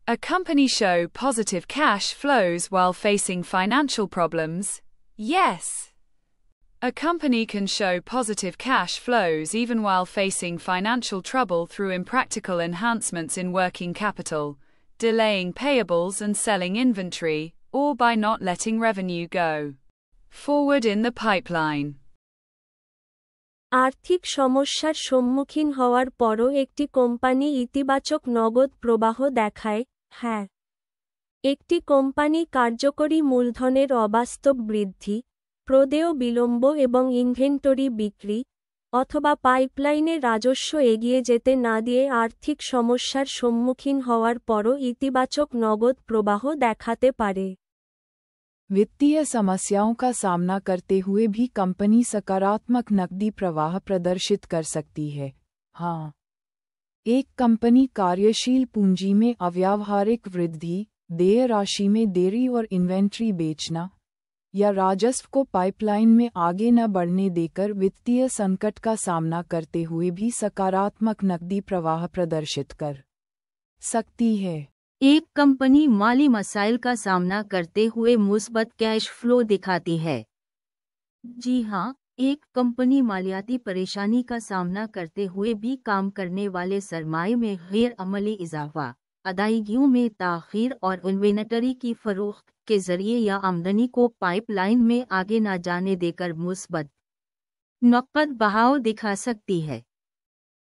A company show positive cash flows while facing financial problems? Yes. A company can show positive cash flows even while facing financial trouble through impractical enhancements in working capital, delaying payables and selling inventory, or by not letting revenue go forward in the pipeline. আর্থিক সমস্যার সম্মুখীন হওয়ার পরও একটি company ইতিবাচক নগদ প্রবাহ দেখায়, হ্যাঁ। একটি কোম্পানি কার্যকরী মূলধনের অবাস্তব বৃদ্ধি, প্রদেয় বিলম্ব এবং ইনভেন্টরি বিক্রি, অথবা পাইপলাইনে রাজস্ব এগিয়ে যেতে না দিয়ে আর্থিক সমস্যার সম্মুখীন হওয়ার পরও ইতিবাচক নগদ প্রবাহ দেখাতে পারে। वित्तीय समस्याओं का सामना करते हुए भी कंपनी सकारात्मक नकदी प्रवाह प्रदर्शित कर सकती है। हाँ, एक कंपनी कार्यशील पूंजी में अव्यावहारिक वृद्धि, देय राशि में देरी और इन्वेंट्री बेचना, या राजस्व को पाइपलाइन में आगे न बढ़ने देकर वित्तीय संकट का सामना करते हुए भी सकारात्मक नकदी प्रवाह प्रदर्शित कर सकती है। एक कंपनी माली मसाइल का सामना करते हुए मुस्बत कैश फ्लो दिखाती है। जी हाँ, एक कंपनी मालियाती परेशानी का सामना करते हुए भी काम करने वाले सरमाए में गैर अमली इजाफा, अदायगियों में ताख़ीर और इन्वेंटरी की फरोख्त के जरिए या आमदनी को पाइपलाइन में आगे न जाने देकर मुस्बत नकद बहाव दिखा सकती है।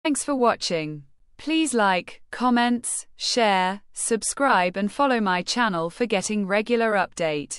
Thanks for watching. Please like, comments, share, subscribe and follow my channel for getting regular update.